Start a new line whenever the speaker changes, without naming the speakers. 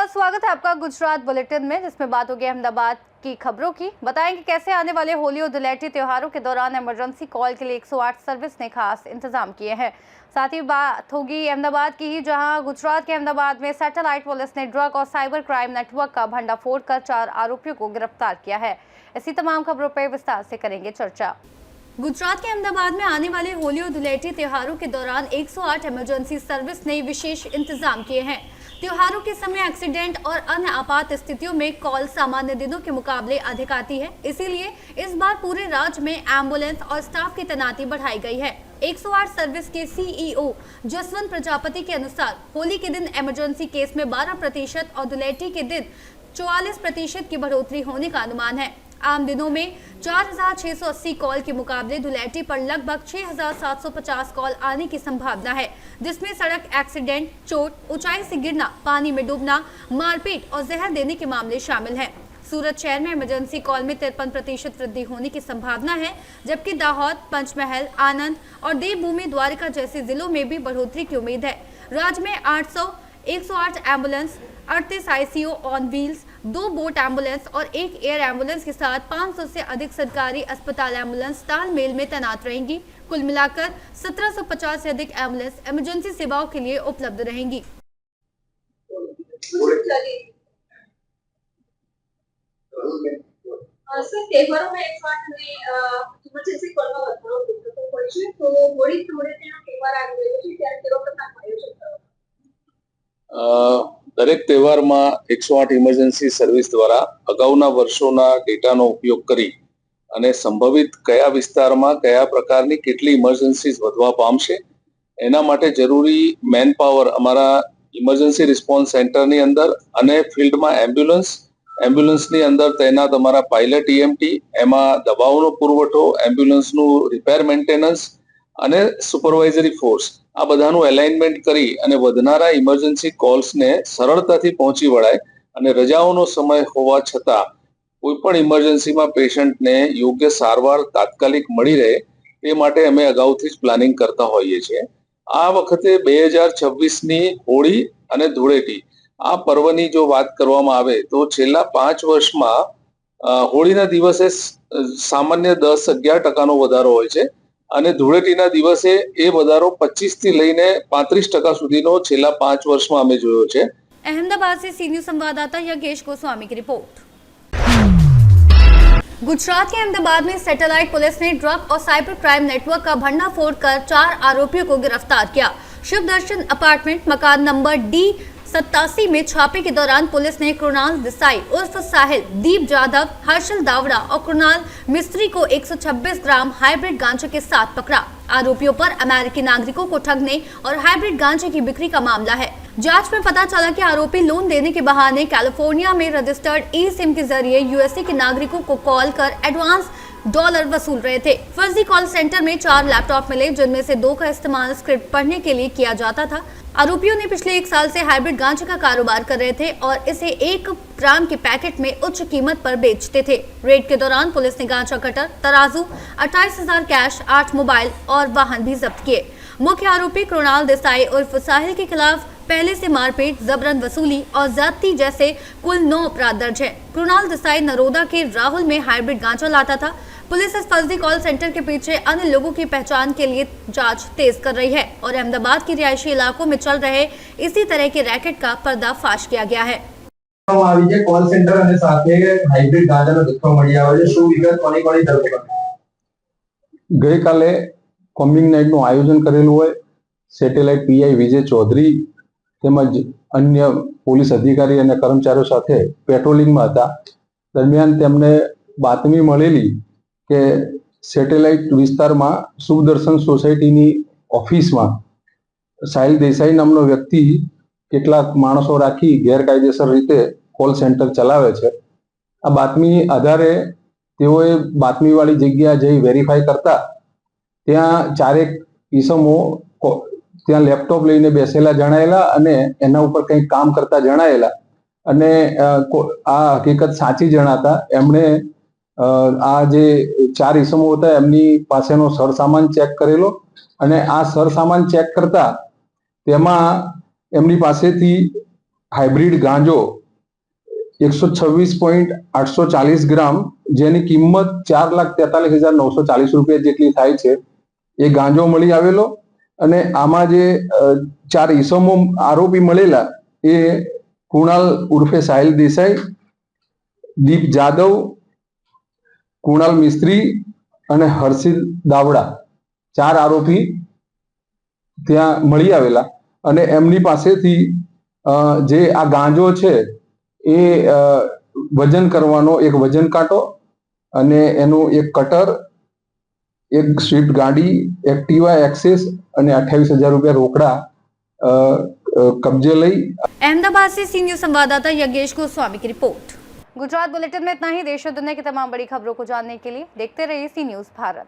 नमस्कार, स्वागत है आपका गुजरात बुलेटिन में, जिसमें बात होगी अहमदाबाद की खबरों की। बताएंगे कैसे आने वाले होली और धुलेटी त्योहारों के दौरान इमरजेंसी कॉल के लिए 108 सर्विस ने खास इंतजाम किए हैं। साथ ही बात होगी अहमदाबाद की ही, जहां गुजरात के अहमदाबाद में सैटेलाइट पुलिस ने ड्रग और साइबर क्राइम नेटवर्क का भंडाफोड़ कर 4 आरोपियों को गिरफ्तार किया है। ऐसी तमाम खबरों पर विस्तार से करेंगे चर्चा। गुजरात के अहमदाबाद में आने वाले होली और धुलेटी त्योहारों के दौरान 108 इमरजेंसी सर्विस ने विशेष इंतजाम किए हैं। त्योहारों के समय एक्सीडेंट और अन्य आपात स्थितियों में कॉल सामान्य दिनों के मुकाबले अधिक आती है, इसीलिए इस बार पूरे राज्य में एम्बुलेंस और स्टाफ की तैनाती बढ़ाई गई है। 108 सर्विस के सीईओ जसवंत प्रजापति के अनुसार होली के दिन इमरजेंसी केस में 12% और धुलेटी के दिन 44% की बढ़ोतरी होने का अनुमान है। आम दिनों में 4680 कॉल के मुकाबले धुलेटी पर लगभग 6750 कॉल आने की संभावना है, जिसमें सड़क एक्सीडेंट, चोट, ऊंचाई से गिरना, पानी में डूबना, मारपीट और जहर देने के मामले शामिल हैं। सूरत शहर में इमरजेंसी कॉल में 53% वृद्धि होने की संभावना है, जबकि दाहोद, पंचमहल, आनंद और देवभूमि, द्वारका जैसे जिलों में भी बढ़ोतरी की उम्मीद है। राज्य में 108 ambulance, 38 ICU on wheels, 2 boat ambulance और 1 एयर एम्बुलेंस के साथ 500 से अधिक सरकारी अस्पताल एम्बुलेंस तालमेल में तैनात रहेंगी। कुल मिलाकर 1750 से अधिक एम्बुलेंस इमरजेंसी सेवाओं के लिए उपलब्ध रहेंगी।
त्योहारों में इमरजेंसी कॉलમાં વધારો થતો હોય છે, તો હોળી ધૂળેટીનો તહેવાર આવી રહ્યો છે ત્યારે કેવો પ્રકારનું આયોજન કરવામાં?
દરેક તહેવારમાં 108 ઇમરજન્સી સર્વિસ દ્વારા અગાઉના વર્ષોના ડેટાનો ઉપયોગ કરી અને સંભવિત કયા વિસ્તારમાં કયા પ્રકારની કેટલી ઇમરજન્સીઝ વધવા પામશે એના માટે જરૂરી મેન પાવર અમારા ઇમરજન્સી રિસ્પોન્સ સેન્ટરની અંદર અને ફિલ્ડમાં એમ્બ્યુલન્સની અંદર તૈનાત અમારા પાયલટ ઈએમટી, એમાં દવાઓનો પુરવઠો, એમ્બ્યુલન્સનું રિપેર મેન્ટેનન્સ અને સુપરવાઇઝરી ફોર્સ, આ બધાનું એલાઇનમેન્ટ કરી અને વધનારા ઇમરજન્સી કોલ્સને સરળતાથી પહોંચી વળાય અને રજાઓનો સમય હોવા છતાં કોઈ પણ ઇમરજન્સીમાં પેશન્ટને યોગ્ય સારવાર તાત્કાલિક મળી રહે તે માટે અમે અગાઉથી જ પ્લાનિંગ કરતા હોઈએ છીએ। આ વખતે 2026ની હોળી અને ધૂળેટી આ પર્વની જો વાત કરવામાં આવે તો છેલ્લા 5 વર્ષમાં હોળીના દિવસે સામાન્ય 10-11% વધારો હોય છે અને ધૂળેટીના દિવસે એ વધારો 25 થી લઈને 35% સુધીનો છેલ્લા 5 વર્ષમાં અમે જોયો છે।
अहमदाबाद से सी न्यूज़ संवाददाता योगेश गोस्वामी की रिपोर्ट। गुजरात के अहमदाबाद में सैटेलाइट पुलिस ने ड्रग और साइबर क्राइम नेटवर्क का भंडाफोड़ कर 4 आरोपियों को गिरफ्तार किया। शिव दर्शन अपार्टमेंट मकान नंबर D87 में छापे के दौरान पुलिस ने कृणाल देसाई उर्फ साहिल, दीप जाधव, हर्षल दावड़ा और कृणाल मिस्त्री को 126 ग्राम हाइब्रिड गांजे के साथ पकड़ा। आरोपियों पर अमेरिकी नागरिकों को ठगने और हाइब्रिड गांजे की बिक्री का मामला है। जांच में पता चला कि आरोपी लोन देने के बहाने कैलिफोर्निया में रजिस्टर्ड ई सिम के जरिए यूएसए के नागरिकों को कॉल कर एडवांस डॉलर वसूल रहे थे। फर्जी कॉल सेंटर में 4 लैपटॉप मिले, जिनमें से 2 का इस्तेमाल स्क्रिप्ट पढ़ने के लिए किया जाता था। आरोपियों ने पिछले 1 साल से हाइब्रिड गांजे का कारोबार कर रहे थे और इसे 1 ग्राम के पैकेट में उच्च कीमत पर बेचते थे। रेड के दौरान पुलिस ने गांजा कटर, तराजू, 28,000 कैश, 8 मोबाइल और वाहन भी जब्त किए। मुख्य आरोपी कृणाल देसाई उर्फ साहिल के खिलाफ पहले से मारपीट, जबरन वसूली और ज्यादती जैसे कुल 9 अपराध दर्ज है। कृणाल देसाई नरोदा के राहुल में हाइब्रिड गांजा लाता था। पुलिस इस फर्जी कॉल सेंटर के पीछे अन्य लोगों की पहचान के लिए जांच तेज कर रही है और अहमदाबाद के रिहायशी इलाकों में चल रहे इसी तरह के रैकेट का पर्दाफाश किया गया है।
कॉल सेंटर અને સાથે હાઇબ્રિડ ગાંજાનો જથ્થો મળી આવ્યો છે, શું વિગત કોની ધરપકડ?
ગઈકાલે કોમ્બિંગ નાઇટનું આયોજન કરેલું હોય સેટેલાઇટ પીઆઈ વિજય ચૌધરી તેમજ અન્ય પોલીસ અધિકારી અને કર્મચારીઓ સાથે પેટ્રોલિંગમાં હતા। દરમિયાન તેમને બાતમી મળેલી કે સેટેલાઇટ વિસ્તારમાં શુભદર્શન સોસાયટીની ઓફિસમાં સાહિલ દેસાઈ નામનો વ્યક્તિ કેટલાક માણસો રાખી ગેરકાયદેસર રીતે કોલ સેન્ટર ચલાવે છે। આ બાતમી આધારે તેઓએ બાતમીવાળી જગ્યા જઈ વેરીફાઈ કરતા ત્યાં 4 ઈસમો ત્યાં લેપટોપ લઈને બેસેલા જણાયેલા અને એના ઉપર કંઈક કામ કરતા જણાયેલા અને આ હકીકત સાચી જણાતા એમણે આ જે 4 ઈસમો હતા એમની પાસેનો સરસામાન ચેક કરેલો અને આ સરસામાન ચેક કરતા તેમાં એમની પાસેથી હાઇબ્રિડ ગાંજો 126.840 ગ્રામ, જેની કિંમત 4,43,940 રૂપિયા જેટલી થાય છે, એ ગાંજો મળી આવેલો. અને આમાં જે 4 ઈસમો આરોપી મળેલા એ કુણાલ ઉર્ફે સાહિલ દેસાઈ, દીપ જાદવ, કુણાલ મિસ્ત્રી અને હર્ષિલ દાવડા, 4 આરોપી ત્યાં મળી આવેલા. અને એમની પાસેથી જે આ ગાંજો છે એ વજન કરવાનો એક વજન કાંટો અને એનું એક કટર, એક સ્વિફ્ટ ગાડી, એક્ટિવા એક્સેસ અને 28,000 રૂપિયા રોકડા कब्जे लई।
अहमदाबाद से सी न्यूज़ संवाददाता यज्ञेश गोस्वामी की रिपोर्ट। गुजरात बुलेटिन में इतना ही। देश और दुनिया की तमाम बड़ी खबरों को जानने के लिए देखते रहिए सी न्यूज़ भारत।